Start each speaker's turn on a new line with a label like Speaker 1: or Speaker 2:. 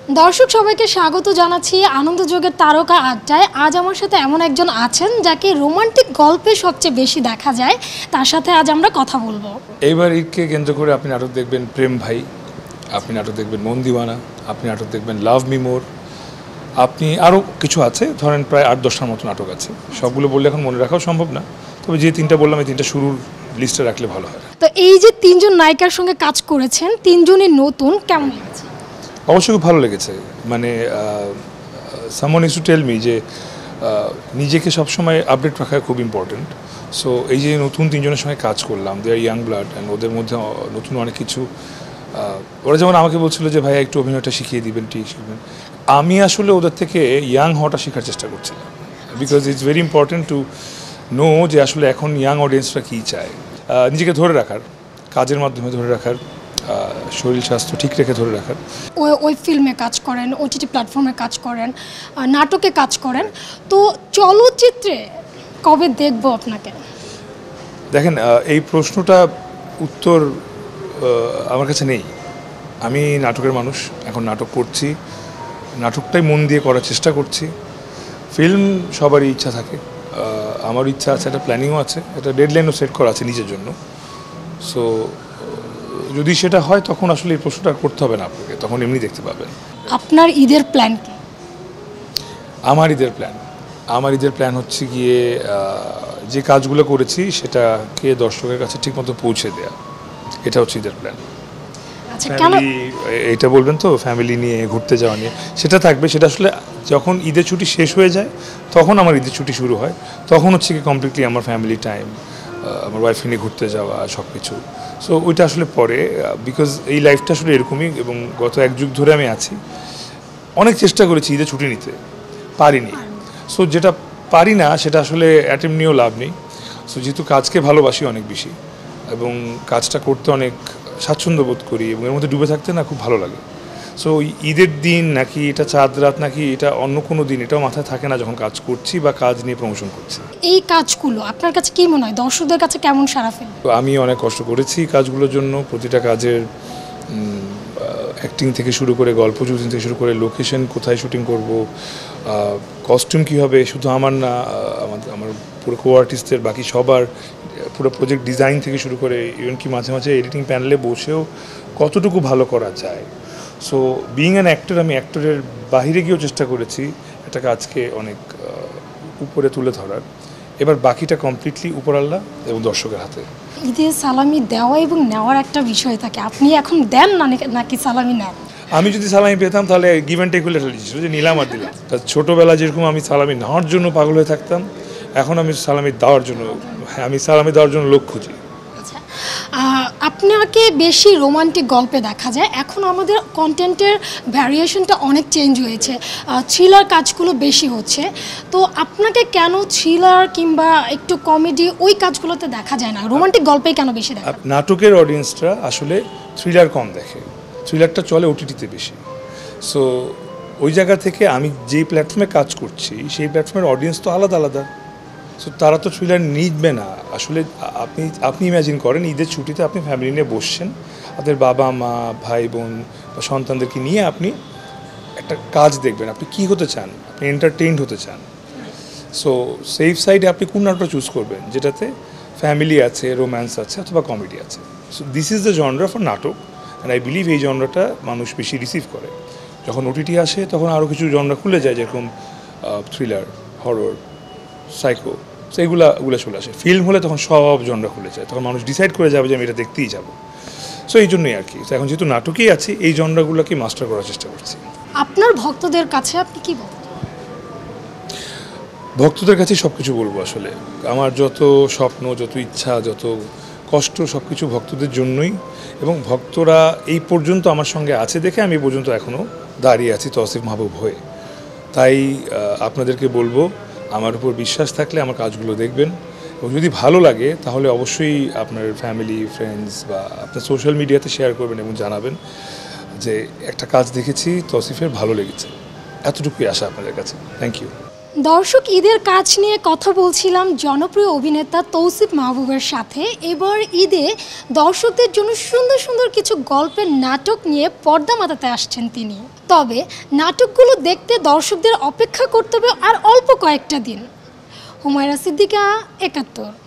Speaker 1: দর্শক সবাইকে স্বাগত জানাচ্ছি আনন্দযোগের তারকা আড্ডায়। আজ আমার সাথে এমন একজন আছেন যাকে রোমান্টিক গল্পে সবচেয়ে বেশি দেখা যায়, তার সাথে আজ আমরা কথা বলবো।
Speaker 2: এইবার ঈদকে কেন্দ্র করে আপনি নাটক দেখবেন প্রেম ভাই, আপনি নাটক দেখবেন মন দিওয়ানা, আপনি নাটক দেখবেন লাভ মি মোর, আপনি আরও কিছু আছে, ধরেন প্রায় 8-10টার মতো নাটক আছে। সবগুলো বললে এখন মনে রাখাও সম্ভব না, তবে যে তিনটা বললাম এই তিনটা শুরুর লিস্টে রাখলে ভালো হয়।
Speaker 1: তো এই যে তিনজন নায়িকার সঙ্গে কাজ করেছেন, তিনজনই নতুন, কেমন লাগছে?
Speaker 2: অবশ্যই খুব ভালো লেগেছে। মানে someone is to tell me যে নিজেকে সবসময় আপডেট রাখা খুব ইম্পর্টেন্ট। সো এই যে নতুন তিনজনের সঙ্গে কাজ করলাম, দে আর ইয়াং ব্লাড, অ্যান্ড ওদের মধ্যে নতুন অনেক কিছু। ওরা যেমন আমাকে বলছিল যে ভাইয়া একটু অভিনয়টা শিখিয়ে দিবেন, ঠিক শিখবেন। আমি আসলে ওদের থেকে ইয়াং হওয়াটা শেখার চেষ্টা করছিলাম, because it's very important to know যে আসলে এখন ইয়াং অডিয়েন্সরা কী চায়। নিজেকে ধরে রাখার, কাজের মাধ্যমে ধরে রাখার, শরীর স্বাস্থ্য ঠিক রেখে ধরে রাখার।
Speaker 1: ওই ফিল্মে কাজ করেন, ওটিটি প্ল্যাটফর্মে কাজ করেন, নাটকে কাজ করেন, তো চলচ্চিত্রে কবে দেখবো আপনাকে?
Speaker 2: দেখেন, এই প্রশ্নটা উত্তর আমার কাছে নেই। আমি নাটকের মানুষ, এখন নাটক করছি, নাটকটাই মন দিয়ে করার চেষ্টা করছি। ফিল্ম সবারই ইচ্ছা থাকে, আমার ইচ্ছা আছে, একটা প্ল্যানিংও আছে, একটা ডেডলাইনও সেট করা আছে নিজের জন্য। সো যদি সেটা হয় তখন আসলে এই প্রশ্নটা করতে হবে না আপনাকে, তখন এমনি দেখতে পাবেন।
Speaker 1: আপনার ঈদের প্ল্যান কি?
Speaker 2: আমার ঈদের প্ল্যান হচ্ছে গিয়ে যে কাজগুলো করেছি সেটাকে দর্শকের কাছে ঠিকমতো পৌঁছে দেওয়া, এটা হচ্ছে ঈদের প্ল্যান।
Speaker 1: আচ্ছা, কেন
Speaker 2: এটা বলবেন তো, ফ্যামিলি নিয়ে ঘুরতে যাওয়া নিয়ে সেটা থাকবে। সেটা আসলে যখন ঈদের ছুটি শেষ হয়ে যায় তখন আমার ঈদের ছুটি শুরু হয়, তখন হচ্ছে কি কমপ্লিটলি আমার ফ্যামিলি টাইম, আমার ওয়াইফকে নিয়ে ঘুরতে যাওয়া, সব কিছু। সো ওইটা আসলে পরে, বিকজ এই লাইফটা আসলে এরকমই, এবং গত 1 যুগ ধরে আমি আছি। অনেক চেষ্টা করেছি ঈদে ছুটি নিতে, পারিনি। সো যেটা পারি না সেটা আসলে অ্যাটেম্প নিয়েও লাভ নেই। সো যেহেতু কাজকে ভালোবাসি অনেক বেশি, এবং কাজটা করতে অনেক স্বাচ্ছন্দ্য বোধ করি, এবং এর মধ্যে ডুবে থাকতে না খুব ভালো লাগে। সো ঈদের দিন নাকি এটা চাঁদ রাত নাকি এটা অন্য কোনো দিন, এটাও মাথায় থাকে না যখন কাজ করছি বা কাজ নিয়ে প্রমোশন করছি।
Speaker 1: এই কাজগুলো আপনার কাছে কি মনে হয়, দর্শকদের কাছে কেমন সাড়া ফেলবে?
Speaker 2: তো আমি অনেক কষ্ট করেছি কাজগুলোর জন্য, প্রতিটা কাজের অ্যাক্টিং থেকে শুরু করে, গল্প শুটিং থেকে শুরু করে, লোকেশন কোথায় শুটিং করব, কস্টিউম কী হবে, শুধু আমার না, আমার পুরো কো আর্টিস্টদের, বাকি সবার, পুরো প্রজেক্ট ডিজাইন থেকে শুরু করে, ইভেন কি মাঝে মাঝে এডিটিং প্যানেলে বসেও কতটুকু ভালো করা যায়। সো বিইং অ্যান অ্যাক্টর, আমি অ্যাক্টরের বাহিরে গিয়েও চেষ্টা করেছি একটা কাজকে অনেক উপরে তুলে ধরার। এবার বাকিটা কমপ্লিটলি উপরাল্লাহ এবং দর্শকের হাতে।
Speaker 1: ঈদে সালামি দেওয়া এবং নেওয়ার একটা বিষয় থাকে, আপনি এখন দেন না নাকি সালামি নেন?
Speaker 2: আমি যদি সালামি পেতাম তাহলে গিভ অ্যান্ড টেক হলে ছিল যে নিলাম আর দিলাম। তা ছোটোবেলা যেরকম আমি সালামি নেওয়ার জন্য পাগল হয়ে থাকতাম, এখন আমি সালামি দেওয়ার জন্য, আমি সালামি দেওয়ার জন্য লোক খুঁজি।
Speaker 1: আচ্ছা, আপনাকে বেশি রোমান্টিক গল্পে দেখা যায়। এখন আমাদের কন্টেন্টের ভ্যারিয়েশনটা অনেক চেঞ্জ হয়েছে, থ্রিলার কাজগুলো বেশি হচ্ছে। তো আপনাকে কেন থ্রিলার কিংবা একটু কমেডি ওই কাজগুলোতে দেখা যায় না, রোমান্টিক গল্পেই কেন বেশি দেখা?
Speaker 2: নাটকের অডিয়েন্সরা আসলে থ্রিলার কম দেখে, থ্রিলারটা চলে ওটিটিতে বেশি। সো ওই জায়গা থেকে আমি যেই প্ল্যাটফর্মে কাজ করছি সেই প্ল্যাটফর্মের অডিয়েন্স তো আলাদা আলাদা। সো তারা তো থ্রিলার নিবে না আসলে। আপনি ইম্যাজিন করেন ঈদের ছুটিতে আপনি ফ্যামিলি নিয়ে বসছেন, আপনাদের বাবা মা ভাই বোন বা সন্তানদেরকে নিয়ে আপনি একটা কাজ দেখবেন, আপনি কী হতে চান, আপনি এন্টারটেইনড হতে চান। সো সেফ সাইডে আপনি কোন নাটকটা চুজ করবেন যেটাতে ফ্যামিলি আছে, রোম্যান্স আছে, অথবা কমেডি আছে। So this is the genre for নাটক, অ্যান্ড আই বিলিভ এই জনরাটা মানুষ বেশি রিসিভ করে। যখন ওটিটি আসে তখন আরও কিছু জনরা খুলে যায়, যেরকম থ্রিলার, হরর, সাইকো, সো এগুলো চলে আসে। ফিল্ম হলে তখন সব জনরা খুলে যায়, তখন মানুষ ডিসাইড করে যাবে যে আমি এটা দেখতেই যাবো। সো এই জন্যই আর কি। তো এখন যেহেতু নাটকেই আছি, এই জনরাগুলোকে মাস্টার করার চেষ্টা করছি।
Speaker 1: আপনার ভক্তদের কাছে আপনি কি বলবেন?
Speaker 2: ভক্তদের কাছে সব কিছু বলবো আসলে। আমার যত স্বপ্ন, যত ইচ্ছা, যত কষ্ট, সব কিছু ভক্তদের জন্যই, এবং ভক্তরা এই পর্যন্ত আমার সঙ্গে আছে দেখে আমি পর্যন্ত এখনও দাঁড়িয়ে আছি তৌসিফ মাহবুব হয়ে। তাই আপনাদেরকে বলবো, আমার উপর বিশ্বাস থাকলে আমার কাজগুলো দেখবেন, এবং যদি ভালো লাগে তাহলে অবশ্যই আপনার ফ্যামিলি, ফ্রেন্ডস বা আপনার সোশ্যাল মিডিয়াতে শেয়ার করবেন এবং জানাবেন যে একটা কাজ দেখেছি তৌসিফের, ভালো লেগেছে। এতটুকুই আশা আপনাদের কাছে। Thank you.
Speaker 1: দর্শক ঈদের কাজ নিয়ে কথা বলছিলাম জনপ্রিয় অভিনেতা তৌসিফ মাহবুবের সাথে। এবার ঈদে দর্শকদের জন্য সুন্দর সুন্দর কিছু গল্পের নাটক নিয়ে পর্দা মাতাতে আসছেন তিনি। তবে নাটকগুলো দেখতে দর্শকদের অপেক্ষা করতে হবে আর অল্প কয়েকটা দিন। হুমায়রা সিদ্দিকা, ৭১।